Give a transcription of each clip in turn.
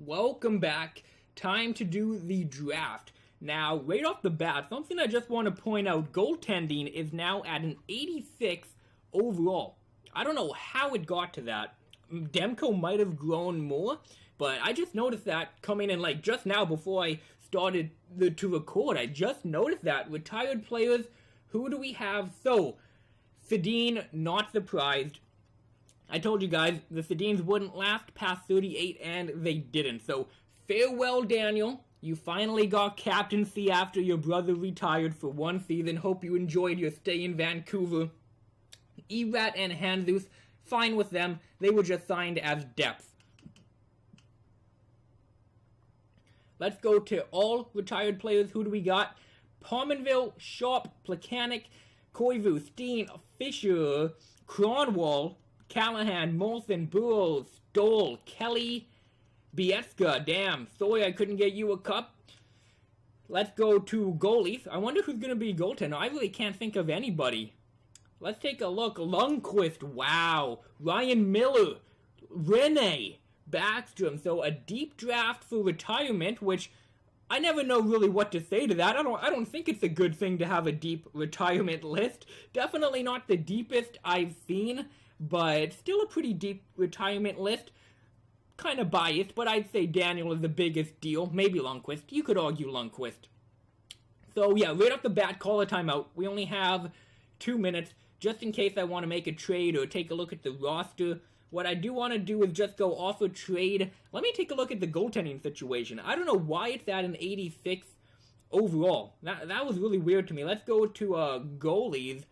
Welcome back. Time to do the draft. Now, right off the bat, something I just want to point out, goaltending is now at an 86 overall. I don't know how it got to that. Demko might have grown more, but I just noticed that coming in like just now before I started to record. I just noticed that. Retired players, who do we have? So, Sedin, not surprised. I told you guys the Sedins wouldn't last past 38, and they didn't. So, farewell, Daniel. You finally got captaincy after your brother retired for one season. Hope you enjoyed your stay in Vancouver. Erat and Hanzus, fine with them. They were just signed as depth. Let's go to all retired players. Who do we got? Pominville, Sharp, Plekanec, Koivu, Steen, Fisher, Cronwall, Callahan, Molson, Burrows, Stoll, Kelly, Bieska. Damn, sorry I couldn't get you a cup. Let's go to goalies. I wonder who's going to be goaltender. I really can't think of anybody. Let's take a look. Lundqvist, wow. Ryan Miller, Rene, Backstrom. So a deep draft for retirement, which I never know really what to say to that. I don't think it's a good thing to have a deep retirement list. Definitely not the deepest I've seen, but still a pretty deep retirement list. Kind of biased, but I'd say Daniel is the biggest deal. Maybe Lundqvist. You could argue Lundqvist. So yeah, right off the bat, call a timeout. We only have 2 minutes, just in case I want to make a trade or take a look at the roster. What I do want to do is just go off a trade. Let me take a look at the goaltending situation. I don't know why it's at an 86 overall. That was really weird to me. Let's go to goalies.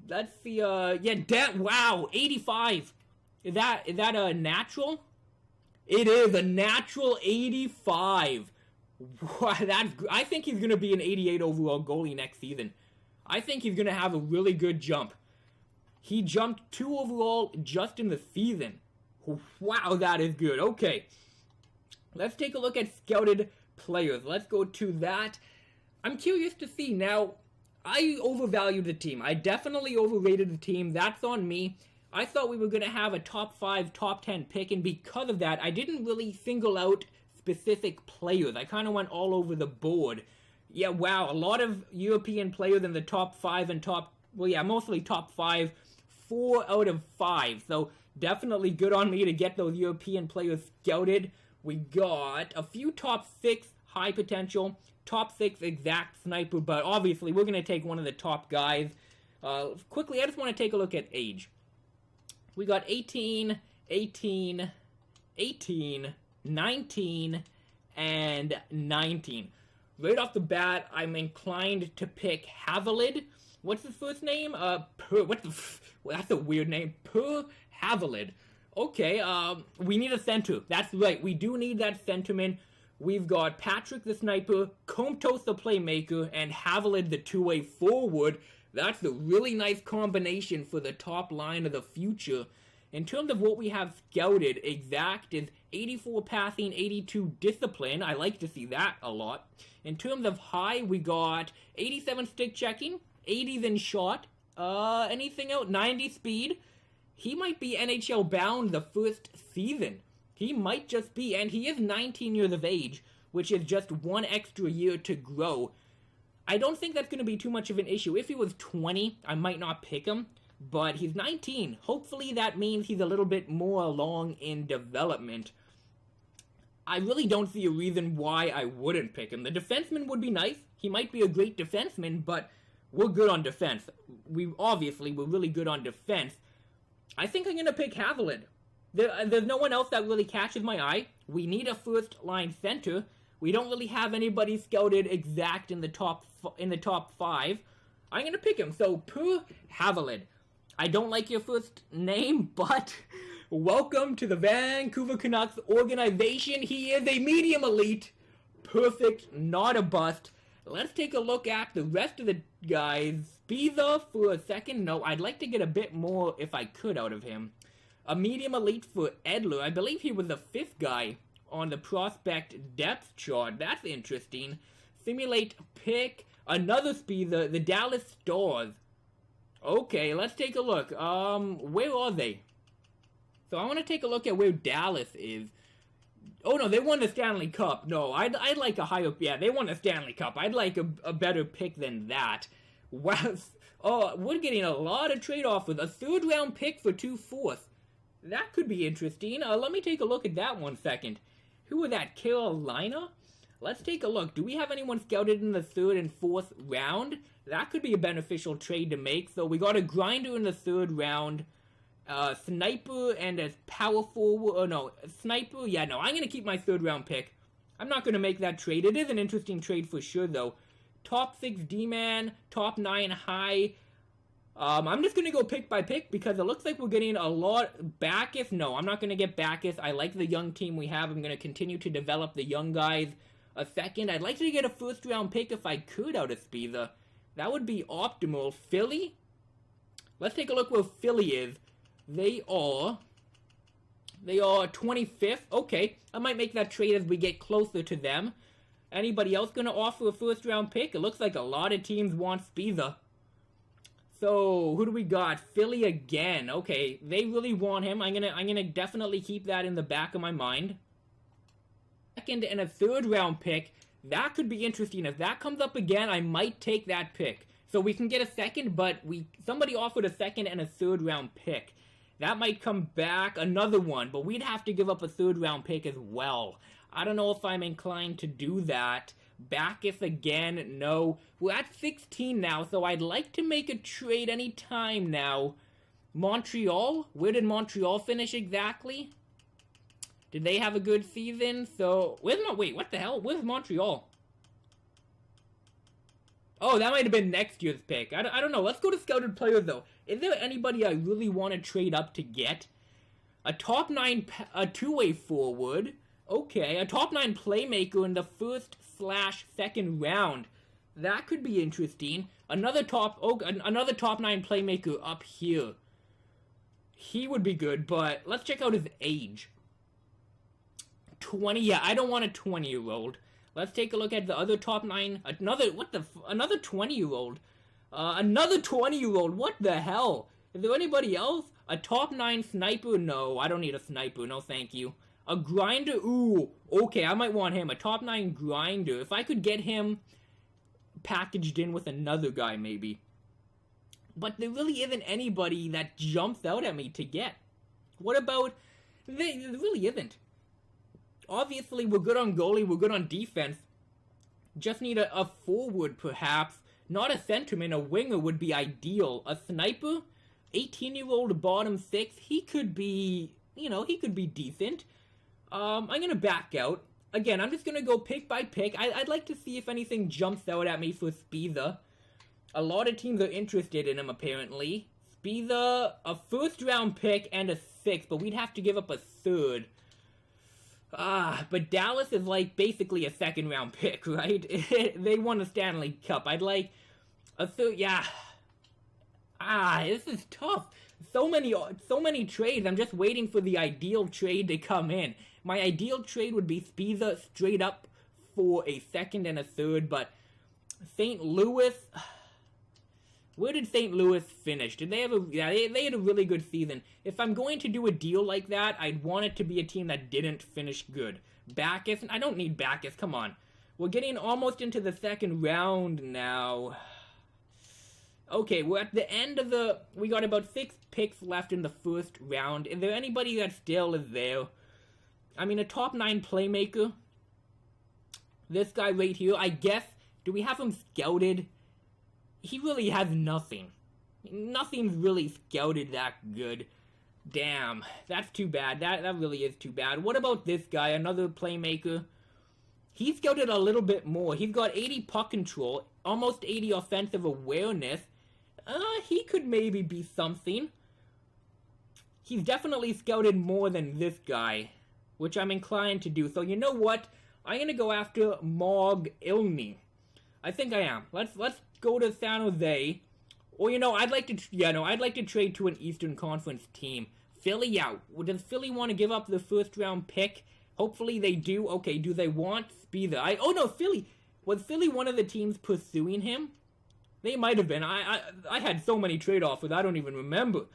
Let's see, wow, 85. Is that a natural? It is a natural 85. Wow, I think he's going to be an 88 overall goalie next season. I think he's going to have a really good jump. He jumped 2 overall just in the season. Wow, that is good. Okay, let's take a look at scouted players. Let's go to that. I'm curious to see. Now, I overvalued the team. I definitely overrated the team. That's on me. I thought we were going to have a top 5, top 10 pick, and because of that, I didn't really single out specific players. I kind of went all over the board. Yeah, wow, a lot of European players in the top 5 and mostly top 5, 4 out of 5. So definitely good on me to get those European players scouted. We got a few top 6 high potential, top 6 exact sniper, but obviously we're going to take one of the top guys. Quickly, I just want to take a look at age. We got 18, 18, 18, 19, and 19. Right off the bat, I'm inclined to pick Havilid. What's his first name? That's a weird name. Havilid. Okay, we need a center. That's right, we do need that centerman. We've got Patrick the sniper, Komtos the playmaker, and Havilid the two-way forward. That's a really nice combination for the top line of the future. In terms of what we have scouted, exact is 84 passing, 82 discipline. I like to see that a lot. In terms of high, we got 87 stick checking, 80s in shot, anything else? 90 speed. He might be NHL bound the first season. He might just be, and he is 19 years of age, which is just 1 extra year to grow. I don't think that's going to be too much of an issue. If he was 20, I might not pick him, but he's 19. Hopefully that means he's a little bit more along in development. I really don't see a reason why I wouldn't pick him. The defenseman would be nice. He might be a great defenseman, but we're good on defense. We're really good on defense. I think I'm going to pick Havilid. There's no one else that really catches my eye. We need a first-line center. We don't really have anybody scouted exact in the top 5. I'm going to pick him. So, Havilid. I don't like your first name, but welcome to the Vancouver Canucks organization. He is a medium elite. Perfect, not a bust. Let's take a look at the rest of the guys. Spiza for a second. No, I'd like to get a bit more if I could out of him. A medium elite for Edler. I believe he was the 5th guy on the prospect depth chart. That's interesting. Simulate pick. Another Spiza. The Dallas Stars. Okay, let's take a look. Where are they? So I want to take a look at where Dallas is. Oh no, they won the Stanley Cup. No, I'd like a higher. Yeah, they won the Stanley Cup. I'd like a better pick than that. Wow. Oh, we're getting a lot of trade offers. A 3rd round pick for 2 fourths. That could be interesting. Let me take a look at that 1 second. Who was that? Carolina? Let's take a look. Do we have anyone scouted in the 3rd and 4th round? That could be a beneficial trade to make. So we got a grinder in the 3rd round. Sniper and a power forward. Oh no, sniper. Yeah, no, I'm going to keep my 3rd round pick. I'm not going to make that trade. It is an interesting trade for sure, though. Top 6 D-man, top 9 high. I'm just going to go pick by pick because it looks like we're getting a lot. Backus? No, I'm not going to get Backus. I like the young team we have. I'm going to continue to develop the young guys. A 2nd. I'd like to get a 1st round pick if I could out of Spiza. That would be optimal. Philly? Let's take a look where Philly is. They are 25th. Okay, I might make that trade as we get closer to them. Anybody else going to offer a 1st round pick? It looks like a lot of teams want Spiza. So, who do we got? Philly again. Okay, they really want him. I'm gonna definitely keep that in the back of my mind. 2nd and a 3rd round pick. That could be interesting. If that comes up again, I might take that pick. So we can get a 2nd, but somebody offered a 2nd and a 3rd round pick. That might come back, another one, but we'd have to give up a 3rd round pick as well. I don't know if I'm inclined to do that. Backus again, no. We're at 16 now, so I'd like to make a trade anytime now. Montreal? Where did Montreal finish exactly? Did they have a good season? So, wait, what the hell? Where's Montreal? Oh, that might have been next year's pick. I don't know. Let's go to scouted players, though. Is there anybody I really want to trade up to get? A top 9, a 2-way forward. Okay, a top 9 playmaker in the 1st/2nd round. That could be interesting. Another top 9 playmaker up here. He would be good, but let's check out his age. 20, yeah, I don't want a 20-year-old. Let's take a look at the other top 9. Another 20-year-old. Another 20-year-old. What the hell? Is there anybody else? A top 9 sniper? No, I don't need a sniper. No, thank you. A grinder? Ooh, okay, I might want him. A top 9 grinder. If I could get him packaged in with another guy, maybe. But there really isn't anybody that jumps out at me to get. What about... There really isn't. Obviously, we're good on goalie, we're good on defense. Just need a forward, perhaps. Not a centerman, a winger would be ideal. A sniper? 18-year-old bottom 6, he could be, he could be decent. I'm going to back out. Again, I'm just going to go pick by pick. I'd like to see if anything jumps out at me for Spiza. A lot of teams are interested in him, apparently. Spiza, a 1st round pick and a 6th, but we'd have to give up a 3rd. But Dallas is like basically a 2nd round pick, right? They won the Stanley Cup. I'd like a 3rd, yeah. This is tough. So many trades. I'm just waiting for the ideal trade to come in. My ideal trade would be Spiza straight up for a 2nd and a 3rd, but St. Louis... Where did St. Louis finish? Did they have they had a really good season. If I'm going to do a deal like that, I'd want it to be a team that didn't finish good. Backus? I don't need Backus, come on. We're getting almost into the 2nd round now. Okay, we're at the end of we got about 6 picks left in the 1st round. Is there anybody that still is there? I mean, a top 9 playmaker. This guy right here, I guess. Do we have him scouted? He really has nothing. Nothing's really scouted that good. Damn, that's too bad. That really is too bad. What about this guy, another playmaker? He's scouted a little bit more. He's got 80 puck control, almost 80 offensive awareness. He could maybe be something. He's definitely scouted more than this guy, which I'm inclined to do. So you know what? I'm gonna go after Mog Ilney. I think I am. Let's go to San Jose. Or I'd like to trade to an Eastern Conference team. Philly, yeah. Does Philly want to give up the 1st round pick? Hopefully they do. Okay, do they want Spiza? Oh no, Philly. Was Philly one of the teams pursuing him? They might have been. I had so many trade offers, I don't even remember.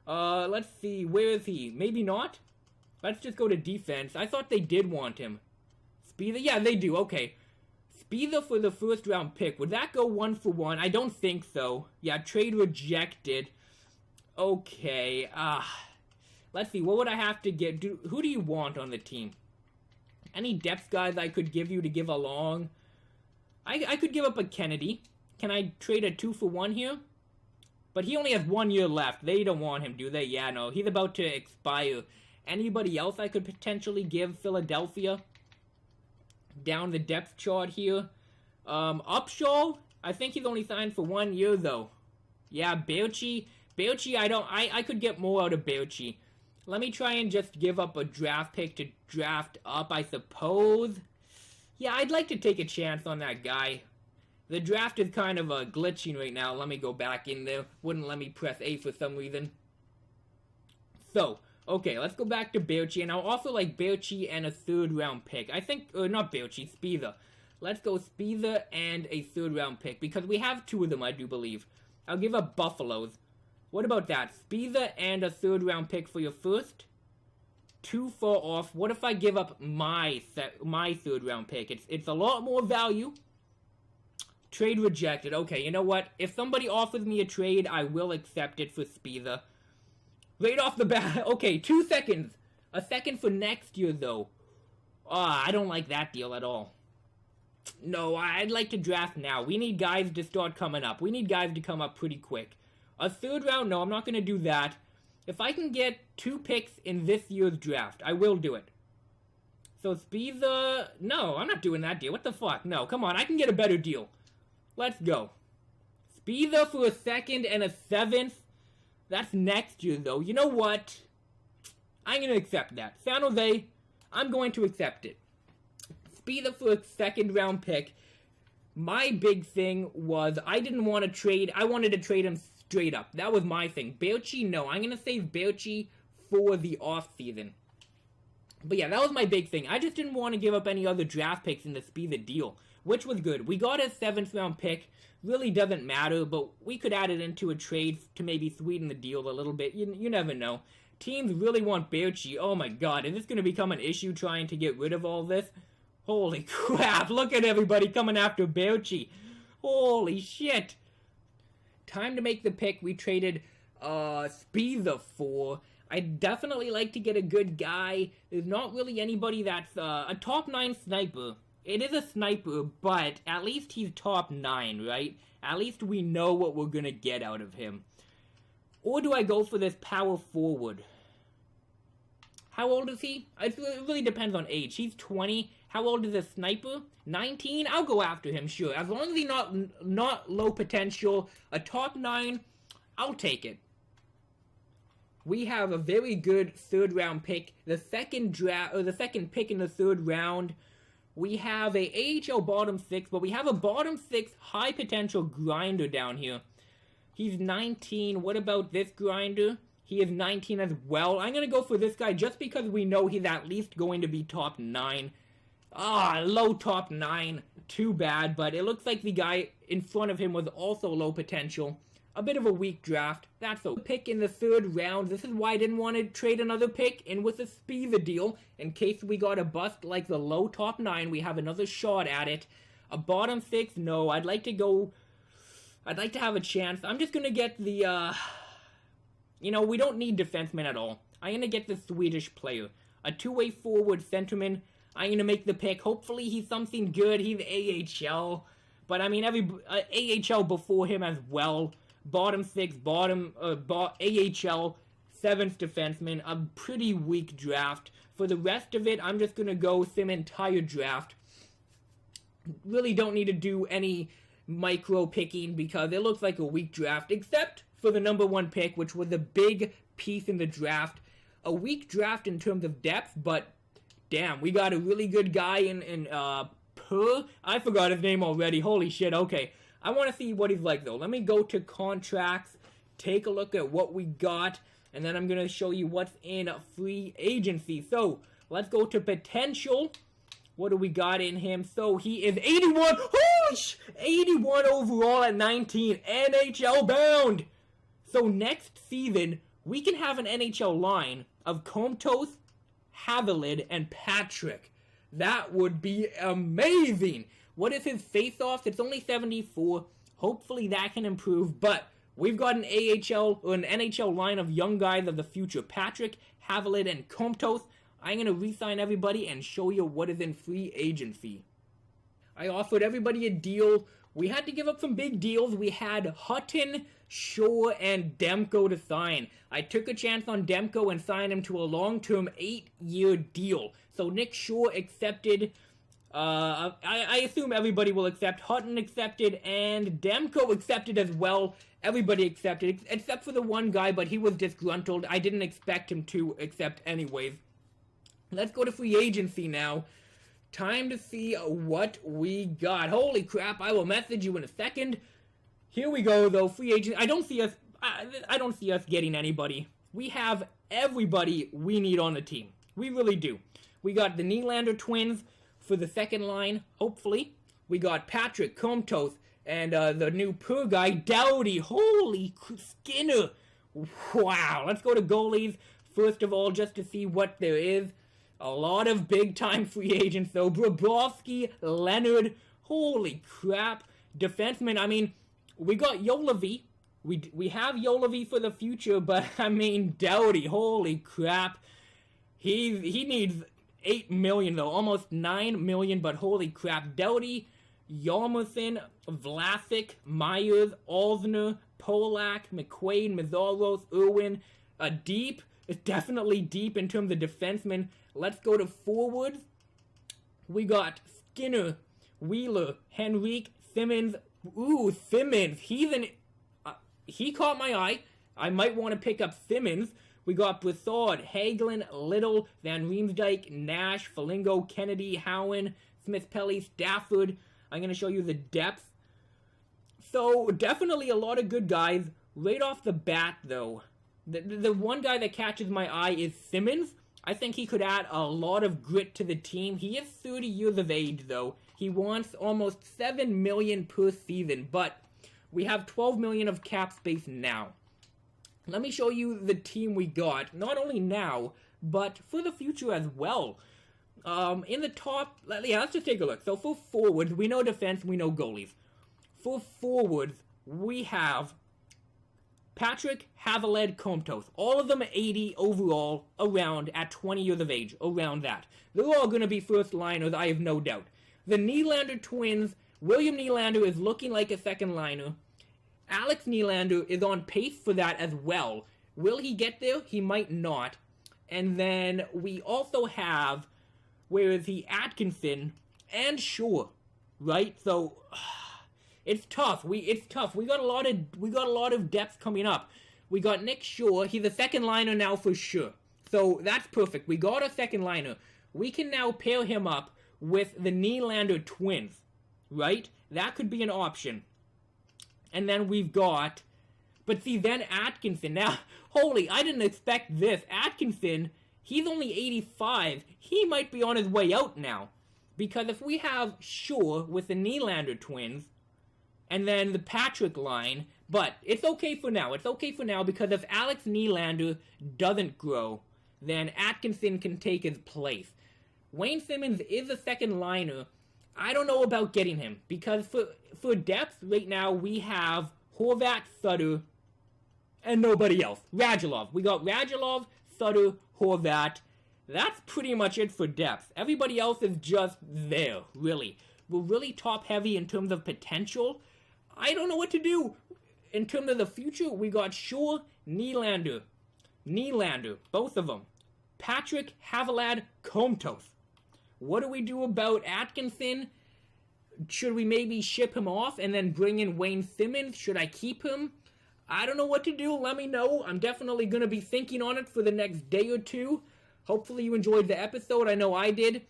Let's see. Where is he? Maybe not? Let's just go to defense. I thought they did want him. Speeder? Yeah, they do. Okay. Speeder for the first round pick. Would that go 1-for-1? I don't think so. Yeah, trade rejected. Okay. Let's see. What would I have to get? Who do you want on the team? Any depth guys I could give you to give along? I could give up a Kennedy. Can I trade a 2-for-1 here? But he only has 1 year left. They don't want him, do they? Yeah, no. He's about to expire. Anybody else I could potentially give Philadelphia? Down the depth chart here. Upshaw? I think he's only signed for 1 year, though. Yeah, Belchi. Belchi, I could get more out of Belchi. Let me try and just give up a draft pick to draft up, I suppose. Yeah, I'd like to take a chance on that guy. The draft is kind of glitching right now. Let me go back in there. Wouldn't let me press A for some reason. So, okay, let's go back to Belchi. And I'll also like Belchi and a 3rd round pick. I think, not Belchi, Speeder. Let's go Speeder and a 3rd round pick. Because we have 2 of them, I do believe. I'll give up Buffaloes. What about that? Speeder and a 3rd round pick for your first? Too far off. What if I give up my 3rd round pick? It's a lot more value. Trade rejected. Okay, you know what? If somebody offers me a trade, I will accept it for Speeder. Right off the bat. Okay, 2 seconds. A second for next year, though. I don't like that deal at all. No, I'd like to draft now. We need guys to start coming up. We need guys to come up pretty quick. A 3rd round? No, I'm not going to do that. If I can get 2 picks in this year's draft, I will do it. So Speeder... No, I'm not doing that deal. What the fuck? No, come on. I can get a better deal. Let's go. Speeder for a 2nd and a 7th. That's next year, though. You know what? I'm going to accept that. San Jose, I'm going to accept it. Speeder for a 2nd round pick. My big thing was I didn't want to trade. I wanted to trade him straight up. That was my thing. Belchi, no. I'm going to save Belchi for the offseason. But yeah, that was my big thing. I just didn't want to give up any other draft picks in the Speeder deal, which was good. We got a 7th round pick. Really doesn't matter, but we could add it into a trade to maybe sweeten the deal a little bit. You never know. Teams really want Belchi. Oh my god, is this going to become an issue trying to get rid of all this? Holy crap, look at everybody coming after Belchi. Holy shit. Time to make the pick we traded Speeder for. I'd definitely like to get a good guy. There's not really anybody that's a top 9 sniper. It is a sniper, but at least he's top 9, right? At least we know what we're going to get out of him. Or do I go for this power forward? How old is he? It really depends on age. He's 20. How old is a sniper? 19? I'll go after him, sure. As long as he's not low potential, a top 9, I'll take it. We have a very good 3rd round pick. The second pick in the 3rd round. We have a AHL bottom 6, but we have a bottom 6 high potential grinder down here. He's 19. What about this grinder? He is 19 as well. I'm going to go for this guy just because we know he's at least going to be top 9. Low top 9. Too bad, but it looks like the guy in front of him was also low potential. A bit of a weak draft. That's a pick in the 3rd round. This is why I didn't want to trade another pick in with a Speeder deal. In case we got a bust like the low top 9, we have another shot at it. A bottom 6, no. I'd like to have a chance. I'm just going to get the, we don't need defensemen at all. I'm going to get the Swedish player. A 2-way forward centerman. I'm going to make the pick. Hopefully he's something good. He's AHL. But, I mean, AHL before him as well. Bottom 6, AHL, 7th defenseman, a pretty weak draft. For the rest of it, I'm just going to go sim entire draft. Really don't need to do any micro picking because it looks like a weak draft, except for the number 1 pick, which was a big piece in the draft. A weak draft in terms of depth, but damn, we got a really good guy in I forgot his name already. Holy shit, okay. I want to see what he's like, though. Let me go to contracts, take a look at what we got, and then I'm going to show you what's in free agency. So, let's go to potential. What do we got in him? So, he is 81. Holy 81 overall at 19. NHL bound. So, next season, we can have an NHL line of Comtos, Havilland, and Patrick. That would be amazing. What is his face-off? It's only 74. Hopefully that can improve, but we've got an AHL or an NHL line of young guys of the future. Patrick, Havilland, and Comtos. I'm going to re-sign everybody and show you what is in free agency. I offered everybody a deal. We had to give up some big deals. We had Hutton, Shaw, and Demko to sign. I took a chance on Demko and signed him to a long-term 8-year deal. So Nick Shaw accepted. I assume everybody will accept. Hutton accepted, and Demko accepted as well. Everybody accepted, except for the one guy, but he was disgruntled. I didn't expect him to accept anyways. Let's go to free agency now. Time to see what we got. Holy crap, I will message you in a second. Here we go, though. Free agent. I don't see us getting anybody. We have everybody we need on the team. We really do. We got the Nylander twins for the second line, hopefully. We got Patrick, Comtos, and the new Pur guy, Doughty. Holy Skinner. Wow. Let's go to goalies, first of all, just to see what there is. A lot of big-time free agents, though. Bobrovsky, Leonard. Holy crap. Defensemen, I mean, we got Yolovy. We have Yolovy for the future, but, I mean, Doughty. Holy crap. He needs $8 million, though. Almost $9 million, but holy crap. Doughty, Yarmouthon, Vlasic, Myers, Alzner, Polak, McQuaid, Mazaros, Irwin. Deep. It's definitely deep in terms of defensemen. Let's go to forwards. We got Skinner, Wheeler, Henrique, Simmons. Ooh, Simmons. He caught my eye. I might want to pick up Simmons. We got Brassard, Hagelin, Little, Van Riemsdyk, Nash, Foligno, Kennedy, Howen, Smith-Pelly, Stafford. I'm going to show you the depth. So, definitely a lot of good guys. Right off the bat, though, the one guy that catches my eye is Simmons. I think he could add a lot of grit to the team. He is 30 years of age, though. He wants almost $7 million per season, but we have $12 million of cap space now. Let me show you the team we got, not only now, but for the future as well. In the top, yeah, let's just take a look. So for forwards, we know defense, we know goalies. For forwards, we have Patrick, Havilland, Comtos. All of them are 80 overall, around at 20 years of age, around that. They're all going to be first liners, I have no doubt. The Nylander twins, William Nylander is looking like a second liner. Alex Nylander is on pace for that as well. Will he get there? He might not. And then we also have, where is he, Atkinson and Shaw, right? So it's tough. It's tough. We got a lot of depth coming up. We got Nick Shaw. He's a second liner now for sure. So that's perfect. We got a second liner. We can now pair him up with the Nylander twins, right? That could be an option. And then we've got, but see, then Atkinson. Now, holy, I didn't expect this. Atkinson, he's only 85. He might be on his way out now. Because if we have Shaw with the Nylander twins, and then the Patrick line, but it's okay for now. It's okay for now because if Alex Nylander doesn't grow, then Atkinson can take his place. Wayne Simmons is a second liner. I don't know about getting him because for depth right now we have Horvat, Sutter, and nobody else. Radulov. We got Radulov, Sutter, Horvat. That's pretty much it for depth. Everybody else is just there, really. We're really top heavy in terms of potential. I don't know what to do. In terms of the future, we got Shaw, Nylander, both of them. Patrick, Havilland, Comtos. What do we do about Atkinson? Should we maybe ship him off and then bring in Wayne Simmons? Should I keep him? I don't know what to do. Let me know. I'm definitely going to be thinking on it for the next day or two. Hopefully you enjoyed the episode. I know I did.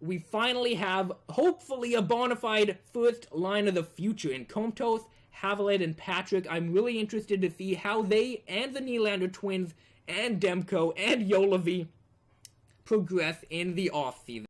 We finally have, hopefully, a bona fide first line of the future in Comtos, Havilland, and Patrick. I'm really interested to see how they and the Nylander twins and Demko and Yolovy progress in the offseason.